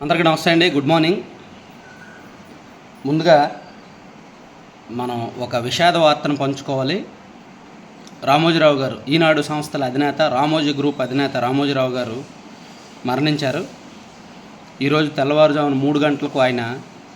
అందరికీ నమస్తే అండి. Good morning. ముందుగా మనం ఒక విషాద వార్తను పంచుకోవాలి. రామోజీరావు గారు, ఈనాడు సంస్థల అధినేత, రామోజీ గ్రూప్ అధినేత రామోజీరావు గారు మరణించారు. ఈరోజు తెల్లవారుజామున 3 గంటలకు ఆయన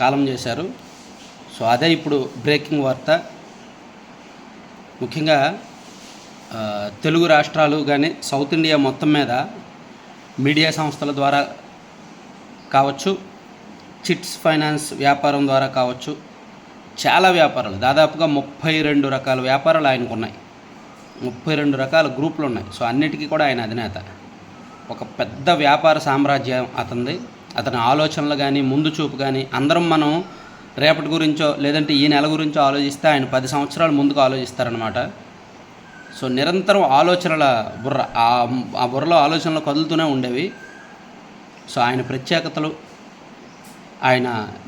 కాలం చేశారు. సో అదే ఇప్పుడు బ్రేకింగ్ వార్త. ముఖ్యంగా తెలుగు రాష్ట్రాలు కానీ సౌత్ ఇండియా మొత్తం మీద మీడియా సంస్థల ద్వారా కావచ్చు, చిట్స్ ఫైనాన్స్ వ్యాపారం ద్వారా కావచ్చు, చాలా వ్యాపారాలు, దాదాపుగా 32 రకాల వ్యాపారాలు ఆయనకు ఉన్నాయి. 32 రకాల గ్రూపులు ఉన్నాయి. సో అన్నిటికీ కూడా ఆయన అధినేత. ఒక పెద్ద వ్యాపార సామ్రాజ్యం అతనిది. అతని ఆలోచనలు కానీ, ముందు చూపు కానీ, అందరం మనం రేపటి గురించో లేదంటే ఈ నెల గురించో ఆలోచిస్తే ఆయన 10 సంవత్సరాలు ముందుకు ఆలోచిస్తారనమాట. సో నిరంతరం ఆలోచనల బుర్ర, ఆ బుర్రలో ఆలోచనలు కదులుతూనే ఉండేవి. సో ఆయన ప్రత్యేకతలు, ఆయన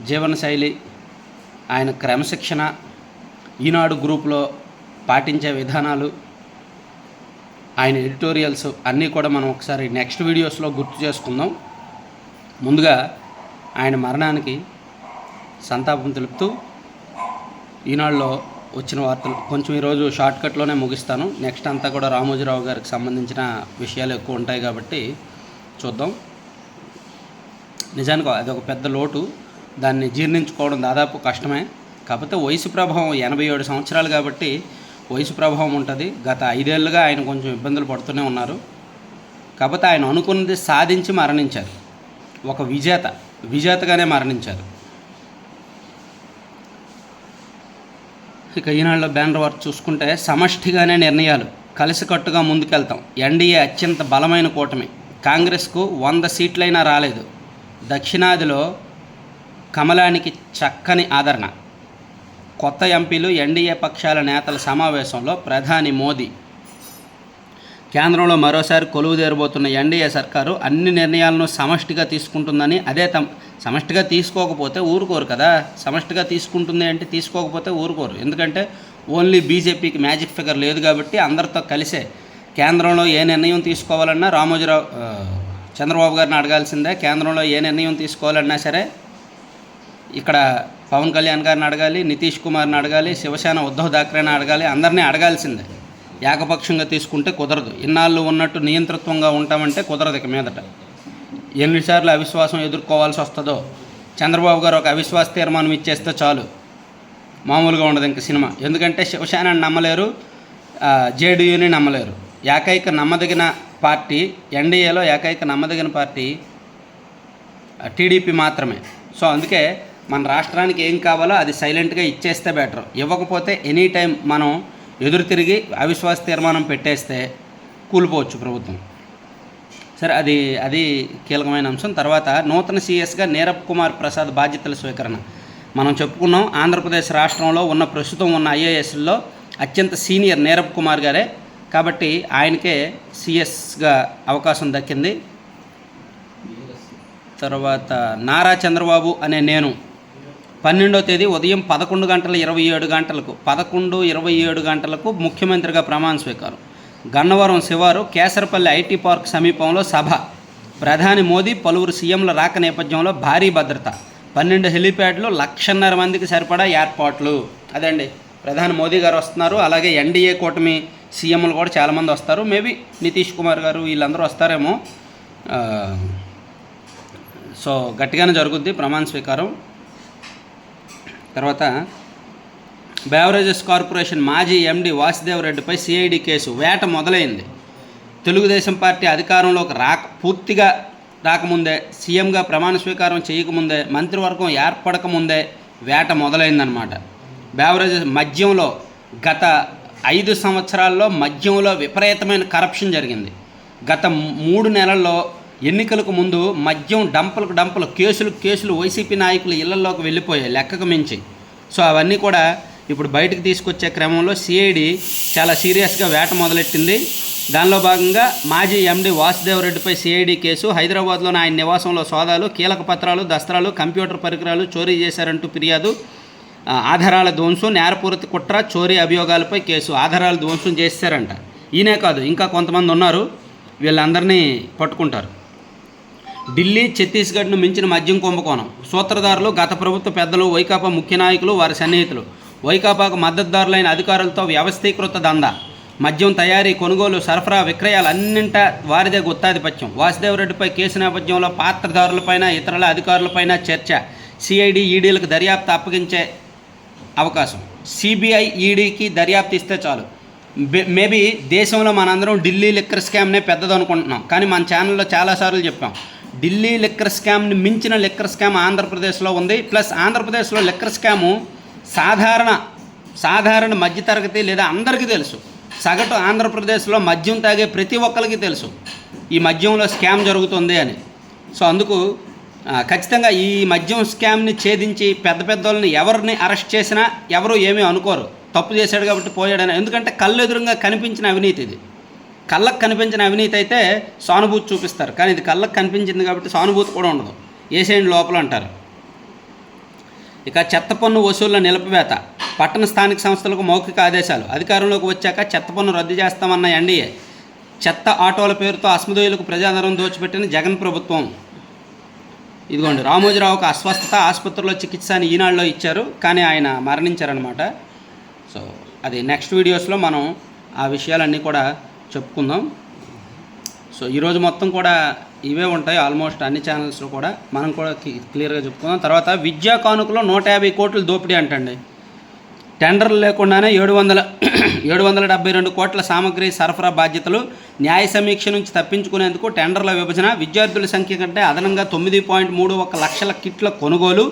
జీవనశైలి, ఆయన క్రమశిక్షణ, ఈనాడు గ్రూపులో పాటించే విధానాలు, ఆయన ఎడిటోరియల్స్ అన్నీ కూడా మనం ఒకసారి నెక్స్ట్ వీడియోస్లో గుర్తు చేసుకుందాం. ముందుగా ఆయన మరణానికి సంతాపం తెలుపుతూ ఈనాడులో వచ్చిన వార్తలు కొంచెం ఈరోజు షార్ట్కట్లోనే ముగిస్తాను. నెక్స్ట్ అంతా కూడా రామోజీరావు గారికి సంబంధించిన విషయాలు ఎక్కువ ఉంటాయి కాబట్టి చూద్దాం. నిజానికి అది ఒక పెద్ద లోటు. దాన్ని జీర్ణించుకోవడం దాదాపు కష్టమే. కాకపోతే వయసు ప్రభావం 87 సంవత్సరాలు కాబట్టి వయసు ప్రభావం ఉంటుంది. గత 5 ఏళ్ళుగా ఆయన కొంచెం ఇబ్బందులు పడుతూనే ఉన్నారు. కాకపోతే ఆయన అనుకున్నది సాధించి మరణించారు. ఒక విజేతగానే మరణించారు. ఇక ఈనాడులో బ్యానర్ వార్త చూసుకుంటే, సమష్టిగానే నిర్ణయాలు, కలిసికట్టుగా ముందుకెళ్తాం, ఎన్డీఏ అత్యంత బలమైన కూటమి, కాంగ్రెస్కు 100 సీట్లైనా రాలేదు, దక్షిణాదిలో కమలానికి చక్కని ఆదరణ, కొత్త ఎంపీలు, ఎన్డీఏ పక్షాల నేతల సమావేశంలో ప్రధాని మోదీ, కేంద్రంలో మరోసారి కొలువుదేరబోతున్న ఎన్డీఏ సర్కారు అన్ని నిర్ణయాలను సమష్టిగా తీసుకుంటుందని, సమష్టిగా తీసుకోకపోతే ఊరుకోరు కదా. సమష్టిగా తీసుకుంటుంది అంటే తీసుకోకపోతే ఊరుకోరు. ఎందుకంటే ఓన్లీ బీజేపీకి మ్యాజిక్ ఫిగర్ లేదు కాబట్టి అందరితో కలిసే కేంద్రంలో ఏ నిర్ణయం తీసుకోవాలన్నా చంద్రబాబు గారిని అడగాల్సిందే. కేంద్రంలో ఏ నిర్ణయం తీసుకోవాలన్నా సరే ఇక్కడ పవన్ కళ్యాణ్ గారిని అడగాలి, నితీష్ కుమార్ని అడగాలి, శివసేన ఉద్ధవ్ ఠాక్రేని అడగాలి, అందరినీ అడగాల్సిందే. ఏకపక్షంగా తీసుకుంటే కుదరదు. ఇన్నాళ్ళు ఉన్నట్టు నియంతృత్వంగా ఉంటామంటే కుదరదు. ఇక మీదట ఎన్నిసార్లు అవిశ్వాసం ఎదుర్కోవాల్సి వస్తుందో, చంద్రబాబు గారు ఒక అవిశ్వాస తీర్మానం ఇచ్చేస్తే చాలు, మామూలుగా ఉండదు ఇంక సినిమా. ఎందుకంటే శివసేనని నమ్మలేరు, జేడీయూని నమ్మలేరు. ఏకైక నమ్మదగిన పార్టీ ఎన్డీఏలో, ఏకైక నమ్మదగిన పార్టీ టీడీపీ మాత్రమే. సో అందుకే మన రాష్ట్రానికి ఏం కావాలో అది సైలెంట్గా ఇచ్చేస్తే బెటర్. ఇవ్వకపోతే ఎనీ టైం మనం ఎదురు తిరిగి అవిశ్వాస తీర్మానం పెట్టేస్తే కూలిపోవచ్చు ప్రభుత్వం. సరే, అది కీలకమైన అంశం. తర్వాత నూతన సీఎస్గా నీరబ్ కుమార్ ప్రసాద్ బాధ్యతల స్వీకరణ. మనం చెప్పుకున్నాం, ఆంధ్రప్రదేశ్ రాష్ట్రంలో ప్రస్తుతం ఉన్న ఐఏఎస్లో అత్యంత సీనియర్ నీరబ్ కుమార్ గారే కాబట్టి ఆయనకే సీఎస్గా అవకాశం దక్కింది. తర్వాత నారా చంద్రబాబు అనే నేను 12వ తేదీ ఉదయం 11:27 గంటలకు ముఖ్యమంత్రిగా ప్రమాణ స్వీకారం. గన్నవరం శివారు కేసరపల్లి ఐటీ పార్క్ సమీపంలో సభ. ప్రధాని మోదీ పలువురు సీఎంల రాక నేపథ్యంలో భారీ భద్రత. 12 హెలీప్యాడ్లు, 1,50,000 మందికి సరిపడా ఏర్పాట్లు. అదండి, ప్రధాని మోదీ గారు వస్తున్నారు. అలాగే ఎన్డీఏ కూటమి సీఎంలు కూడా చాలామంది వస్తారు. మేబీ నితీష్ కుమార్ గారు వీళ్ళందరూ వస్తారేమో. సో గట్టిగానే జరుగుద్ది ప్రమాణ స్వీకారం. తర్వాత బెవరేజెస్ కార్పొరేషన్ మాజీ ఎండీ వాసుదేవ్ రెడ్డిపై సిఐడి కేసు. వేట మొదలైంది. తెలుగుదేశం పార్టీ అధికారంలోకి పూర్తిగా రాకముందే, సీఎంగా ప్రమాణ స్వీకారం చేయకముందే, మంత్రివర్గం ఏర్పడకముందే వేట మొదలైందనమాట. బెవరేజెస్ మద్యంలో గత 5 సంవత్సరాల్లో మద్యంలో విపరీతమైన కరప్షన్ జరిగింది. గత 3 నెలల్లో ఎన్నికలకు ముందు మద్యం డంపలు కేసులు వైసీపీ నాయకులు ఇళ్లలోకి వెళ్ళిపోయాయి లెక్కకు మించి. సో అవన్నీ కూడా ఇప్పుడు బయటకు తీసుకొచ్చే క్రమంలో సిఐడి చాలా సీరియస్గా వేట మొదలెట్టింది. దానిలో భాగంగా మాజీ ఎండీ వాసుదేవ్ రెడ్డిపై సిఐడి కేసు. హైదరాబాద్లోని ఆయన నివాసంలో సోదాలు, కీలక పత్రాలు, దస్త్రాలు, కంప్యూటర్ పరికరాలు చోరీ చేశారంటూ ఫిర్యాదు, ఆధారాల ధ్వంసం, నేరపూరిత కుట్ర, చోరీ అభియోగాలపై కేసు. ఆధారాలు ధ్వంసం చేశారంట. ఈయనే కాదు, ఇంకా కొంతమంది ఉన్నారు. వీళ్ళందరినీ పట్టుకుంటారు. ఢిల్లీ, ఛత్తీస్గఢ్ను మించిన మద్యం కుంభకోణం. సూత్రధారులు గత ప్రభుత్వ పెద్దలు, వైకాపా ముఖ్య నాయకులు, వారి సన్నిహితులు. వైకాపాకు మద్దతుదారులైన అధికారులతో వ్యవస్థీకృత దందా. మద్యం తయారీ, కొనుగోలు, సరఫరా, విక్రయాలు అన్నింటా వారిదే గుత్తాధిపత్యం. వాసుదేవరెడ్డిపై కేసు నేపథ్యంలో పాత్రధారులపైన, ఇతరుల అధికారులపైన చర్చ. సిఐడి, ఈడీలకు దర్యాప్తు అప్పగించే అవకాశం. సిబిఐ, ఈడీకి దర్యాప్తు ఇస్తే చాలు. మేబీ దేశంలో మనందరం ఢిల్లీ లిక్కర్ స్కామ్నే పెద్దదనుకుంటున్నాం, కానీ మన ఛానల్లో చాలాసార్లు చెప్పాం, ఢిల్లీ లిక్కర్ స్కామ్ని మించిన లిక్కర్ స్కామ్ ఆంధ్రప్రదేశ్లో ఉంది. ప్లస్ ఆంధ్రప్రదేశ్లో లిక్కర్ స్కాము సాధారణ మధ్యతరగతి లేదా అందరికీ తెలుసు. సగటు ఆంధ్రప్రదేశ్లో మద్యం తాగే ప్రతి ఒక్కరికి తెలుసు ఈ మద్యంలో స్కామ్ జరుగుతుంది అని. సో అందుకు ఖచ్చితంగా ఈ మద్యం స్కామ్ని ఛేదించి పెద్ద వాళ్ళని ఎవరిని అరెస్ట్ చేసినా ఎవరు ఏమీ అనుకోరు, తప్పు చేశాడు కాబట్టి పోయాడని. ఎందుకంటే కళ్ళు ఎదురుగా కనిపించిన అవినీతి ఇది. కళ్ళకు కనిపించిన అవినీతి అయితే సానుభూతి చూపిస్తారు, కానీ ఇది కళ్ళకు కనిపించింది కాబట్టి సానుభూతి కూడా ఉండదు, ఏసేయండి లోపల అంటారు. ఇక చెత్త పన్ను వసూళ్ల నిలిపివేత. పట్టణ స్థానిక సంస్థలకు మౌఖిక ఆదేశాలు. అధికారంలోకి వచ్చాక చెత్త పన్ను రద్దు చేస్తామన్న ఎన్డీఏ. చెత్త ఆటోల పేరుతో అస్మదోయులకు ప్రజాధనం దోచిపెట్టిన జగన్ ప్రభుత్వం. ఇదిగోండి, రామోజీరావుకు అస్వస్థత, ఆసుపత్రిలో చికిత్స అని ఈనాడులో ఇచ్చారు, కానీ ఆయన మరణించారనమాట. సో అది నెక్స్ట్ వీడియోస్లో మనం ఆ విషయాలన్నీ కూడా చెప్పుకుందాం. సో ఈరోజు మొత్తం కూడా ఇవే ఉంటాయి ఆల్మోస్ట్ అన్ని ఛానల్స్లో కూడా, మనం కూడా క్లియర్గా చెప్పుకుందాం. తర్వాత విద్యా కానుకలో 150 కోట్లు దోపిడీ అంటండి. టెండర్లు లేకుండానే 772 కోట్ల సామగ్రి సరఫరా బాధ్యతలు. న్యాయ సమీక్ష నుంచి తప్పించుకునేందుకు టెండర్ల విభజన. విద్యార్థుల సంఖ్య కంటే అదనంగా 9.31 లక్షల కిట్ల కొనుగోలు.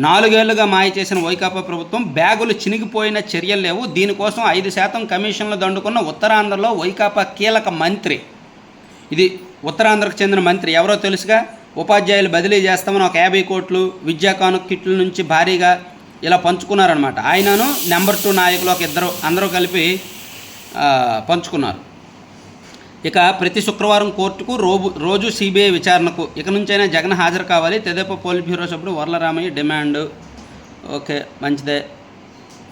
4 ఏళ్లుగా మాయ చేసిన వైకాపా ప్రభుత్వం. బ్యాగులు చినిగిపోయిన చర్యలు లేవు. దీనికోసం 5% కమిషన్లు దండుకున్న ఉత్తరాంధ్రలో వైకాపా కీలక మంత్రి. ఇది ఉత్తరాంధ్రకు చెందిన మంత్రి ఎవరో తెలుసుగా. ఉపాధ్యాయులు బదిలీ చేస్తామని ఒక 50 కోట్లు విద్యా కానుక కిట్ల నుంచి భారీగా ఇలా పంచుకున్నారనమాట. ఆయనను నెంబర్ 2 నాయకులు ఒక ఇద్దరు అందరూ కలిపి పంచుకున్నారు. ఇక ప్రతి శుక్రవారం కోర్టుకు రోజు సిబిఐ విచారణకు. ఇక నుంచైనా జగన్ హాజరు కావాలి. తెదేపా పోలిట్ బ్యూరో సభ్యుడు వర్లరామయ్య డిమాండ్. ఓకే, మంచిదే.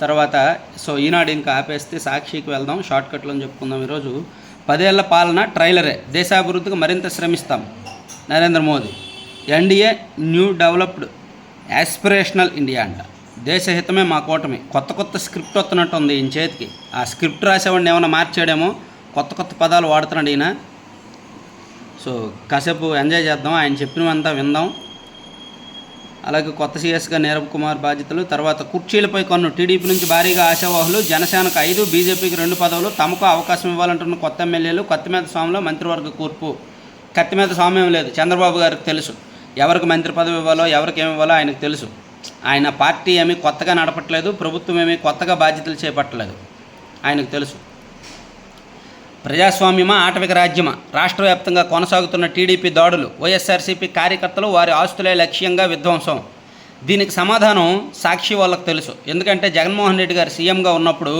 తర్వాత సో ఈనాడు ఇంకా ఆపేస్తే సాక్షికి వెళ్దాం, షార్ట్కట్లో చెప్పుకుందాం. ఈరోజు 10 ఏళ్ల పాలన ట్రైలరే, దేశాభివృద్ధికి మరింత శ్రమిస్తాం Narendra Modi. NDA new developed aspirational India అంట. దేశహితమే మా కూటమి. కొత్త స్క్రిప్ట్ వస్తున్నట్టు ఉంది ఈయన చేతికి. ఆ స్క్రిప్ట్ రాసేవాడిని ఏమైనా మార్చాడేమో, కొత్త పదాలు వాడుతున్నాడు ఈయన. సో కాసేపు ఎంజాయ్ చేద్దాం, ఆయన చెప్పినవంతా విందాం. అలాగే కొత్త సీఎస్గా నీరబ్ కుమార్ బాధ్యతలు. తర్వాత కుర్చీలపై కొన్ను. టీడీపీ నుంచి భారీగా ఆశావాహులు. జనసేనకు 5, బీజేపీకి 2 పదవులు. తమకు అవకాశం ఇవ్వాలంటున్న కొత్త ఎమ్మెల్యేలు. కత్తిమీద స్వామిలో మంత్రివర్గ కూర్పు. కత్తిమీద స్వామి ఏం లేదు, చంద్రబాబు గారికి తెలుసు ఎవరికి మంత్రి పదవి ఇవ్వాలో, ఎవరికి ఏమి ఇవ్వాలో ఆయనకు తెలుసు. ఆయన పార్టీ ఏమీ కొత్తగా నడపట్లేదు, ప్రభుత్వం ఏమీ కొత్తగా బాధ్యతలు చేపట్టలేదు, ఆయనకు తెలుసు. ప్రజాస్వామ్యమా, ఆటవిక రాజ్యమా? రాష్ట్ర వ్యాప్తంగా కొనసాగుతున్న టీడీపీ దాడులు. వైఎస్ఆర్సీపీ కార్యకర్తలు, వారి ఆస్తులే లక్ష్యంగా విధ్వంసం. దీనికి సమాధానం సాక్షి వాళ్ళకు తెలుసు. ఎందుకంటే జగన్మోహన్ రెడ్డి గారు సీఎంగా ఉన్నప్పుడు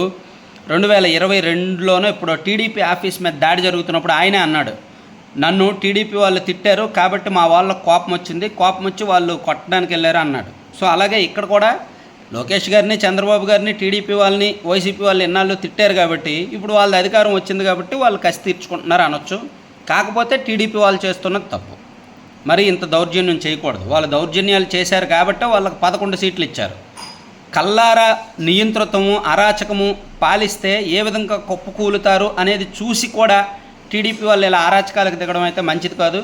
2022లోనో ఇప్పుడు టీడీపీ ఆఫీస్ మీద దాడి జరుగుతున్నప్పుడు ఆయనే అన్నాడు, నన్ను టీడీపీ వాళ్ళు తిట్టారు కాబట్టి మా వాళ్ళకు కోపం వచ్చింది, కోపం వచ్చి వాళ్ళు కొట్టడానికి వెళ్ళారు అన్నాడు. సో అలాగే ఇక్కడ కూడా లోకేష్ గారిని, చంద్రబాబు గారిని, టీడీపీ వాళ్ళని, వైసీపీ వాళ్ళు ఎన్నాళ్ళు తిట్టారు కాబట్టి ఇప్పుడు వాళ్ళ అధికారం వచ్చింది కాబట్టి వాళ్ళు కసి తీర్చుకుంటున్నారు అనొచ్చు. కాకపోతే టీడీపీ వాళ్ళు చేస్తున్నది తప్పు. మరి ఇంత దౌర్జన్యం చేయకూడదు. వాళ్ళు దౌర్జన్యాలు చేశారు కాబట్టి వాళ్ళకి 11 సీట్లు ఇచ్చారు. కల్లారా నియంత్రితము, అరాచకము పాలిస్తే ఏ విధంగా కుప్పకూలుతారు అనేది చూసి కూడా టీడీపీ వాళ్ళు ఇలా అరాచకాలకు దిగడం అయితే మంచిది కాదు.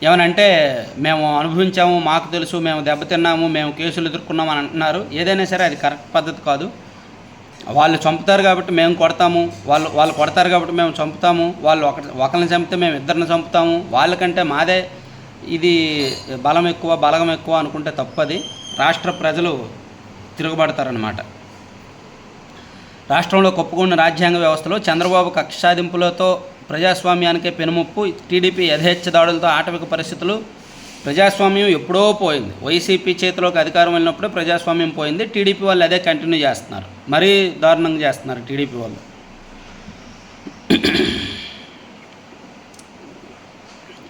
ఏమనంటే మేము అనుభవించాము, మాకు తెలుసు, మేము దెబ్బతిన్నాము, మేము కేసులు ఎదుర్కొన్నాము అని అంటున్నారు. ఏదైనా సరే అది కరెక్ట్ పద్ధతి కాదు. వాళ్ళు చంపుతారు కాబట్టి మేము కొడతాము, వాళ్ళు కొడతారు కాబట్టి మేము చంపుతాము, వాళ్ళు ఒకరిని చంపితే మేము ఇద్దరిని చంపుతాము, వాళ్ళకంటే మాదే ఇది బలం ఎక్కువ, బలగం ఎక్కువ అనుకుంటే తప్పది. రాష్ట్ర ప్రజలు తిరుగుబడతారనమాట. రాష్ట్రంలో కొప్పుకున్న రాజ్యాంగ వ్యవస్థలో చంద్రబాబు కక్ష సాధింపులతో ప్రజాస్వామ్యానికే పెనుముప్పు. టీడీపీ యథేచ్ఛ దాడులతో ఆటవిక పరిస్థితులు. ప్రజాస్వామ్యం ఎప్పుడో పోయింది. వైసీపీ చేతిలోకి అధికారం వెళ్ళినప్పుడే ప్రజాస్వామ్యం పోయింది. టీడీపీ వాళ్ళు అదే కంటిన్యూ చేస్తున్నారు, మరీ దారుణంగా చేస్తున్నారు టీడీపీ వాళ్ళు.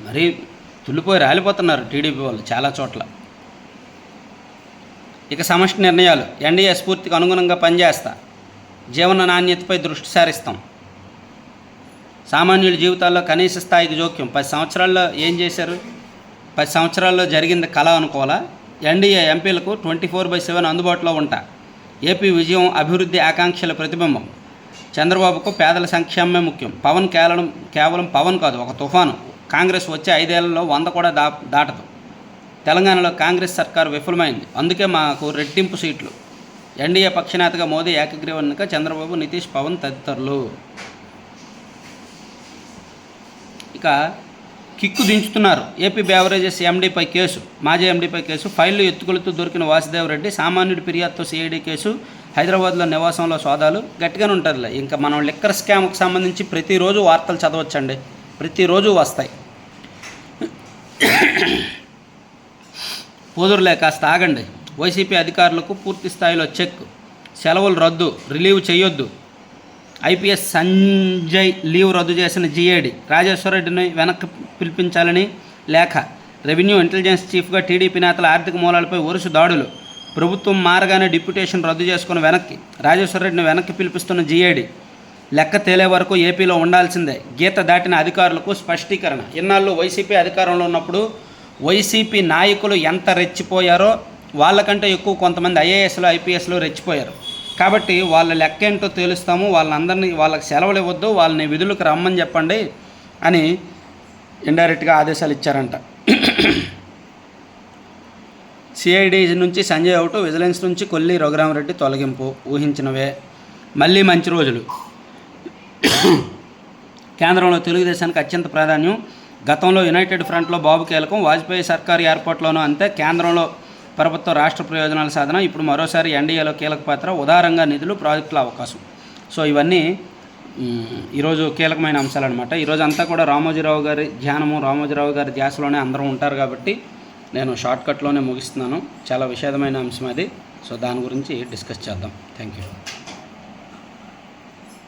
మరీ తుల్లిపోయి రాలిపోతున్నారు టీడీపీ వాళ్ళు చాలా చోట్ల. ఇక సమష్టి నిర్ణయాలు. ఎన్డీఏ స్ఫూర్తికి అనుగుణంగా పనిచేస్తా. జీవన నాణ్యతపై దృష్టి సారిస్తాం. సామాన్యుల జీవితాల్లో కనీస స్థాయికి జోక్యం. 10 సంవత్సరాల్లో ఏం చేశారు? 10 సంవత్సరాల్లో జరిగింది కళ అనుకోవాలా? ఎన్డీఏ ఎంపీలకు 24/7 అందుబాటులో ఉంటా. ఏపీ విజయం అభివృద్ధి ఆకాంక్షల ప్రతిబింబం. చంద్రబాబుకు పేదల సంక్షేమమే ముఖ్యం. పవన్ కేవలం పవన్ కాదు, ఒక తుఫాను. కాంగ్రెస్ వచ్చే 5 ఏళ్లలో 100 కూడా దాటదు. తెలంగాణలో కాంగ్రెస్ సర్కారు విఫలమైంది, అందుకే మాకు రెట్టింపు సీట్లు. ఎన్డీఏ పక్షనేతగా మోదీ ఏకగ్రీవ ఎన్నిక. చంద్రబాబు, నితీష్, పవన్ తదితరులు. ఇక కిక్కు దించుతున్నారు. ఏపీ బేవరేజెస్ ఎండీపై కేసు, మాజీ ఎండీపై కేసు. ఫైళ్లు ఎత్తుకొలుతూ దొరికిన వాసుదేవరెడ్డి. సామాన్యుడి ఫిర్యాదుతో సిఐడి కేసు. హైదరాబాద్లో నివాసంలో సోదాలు. గట్టిగానే ఉంటుందిలే. ఇంకా మనం లిక్కర్ స్కామ్కి సంబంధించి ప్రతిరోజు వార్తలు చదవచ్చండి, ప్రతిరోజు వస్తాయి. పోదురులే, కాస్త ఆగండి. వైసీపీ అధికారులకు పూర్తి స్థాయిలో చెక్. సెలవులు రద్దు, రిలీవ్ చేయొద్దు. ఐపీఎస్ సంజయ్ లీవ్ రద్దు చేసిన జీఏడీ. రాజేశ్వరరెడ్డిని వెనక్కి పిలిపించాలని లేఖ. రెవెన్యూ ఇంటెలిజెన్స్ చీఫ్గా టీడీపీ నేతల ఆర్థిక మూలాలపై వరుస దాడులు. ప్రభుత్వం మారగానే డిప్యూటేషన్ రద్దు చేసుకుని వెనక్కి. రాజేశ్వరరెడ్డిని వెనక్కి పిలిపిస్తున్న జీఏడీ. లెక్క తేలే వరకు ఏపీలో ఉండాల్సిందే. గీత దాటిన అధికారులకు స్పష్టీకరణ. ఇన్నాళ్ళు వైసీపీ అధికారంలో ఉన్నప్పుడు వైసీపీ నాయకులు ఎంత రెచ్చిపోయారో వాళ్ళకంటే ఎక్కువ కొంతమంది ఐఏఎస్లు, ఐపీఎస్లు రెచ్చిపోయారు. కాబట్టి వాళ్ళ లెక్క ఏంటో తేలుస్తాము, వాళ్ళకి సెలవులు ఇవ్వద్దు, వాళ్ళని విధులకు రమ్మని చెప్పండి అని ఇండైరెక్ట్గా ఆదేశాలు ఇచ్చారంట. సిఐడి నుంచి సంజయ్ అవుట్, విజిలెన్స్ నుంచి కొల్లి రఘురామరెడ్డి తొలగింపు. ఊహించినవే. మళ్ళీ మంచి రోజులు. కేంద్రంలో తెలుగుదేశానికి అత్యంత ప్రాధాన్యం. గతంలో యునైటెడ్ ఫ్రంట్లో బాబు కీలకం. వాజ్పేయి సర్కారు ఏర్పాటులోనూ అంతే. కేంద్రంలో ప్రభుత్వ రాష్ట్ర ప్రయోజనాల సాధన. ఇప్పుడు మరోసారి ఎన్డీఏలో కీలక పాత్ర. ఉదారంగా నిధులు, ప్రాజెక్టుల అవకాశం. సో ఇవన్నీ ఈరోజు కీలకమైన అంశాలు అనమాట. ఈరోజు అంతా కూడా రామోజీరావు గారి ధ్యానము, రామోజీరావు గారి ధ్యాసలోనే అందరం ఉంటారు కాబట్టి నేను షార్ట్కట్లోనే ముగిస్తున్నాను. చాలా విషాదమైన అంశం అది. సో దాని గురించి డిస్కస్ చేద్దాం. Thank you.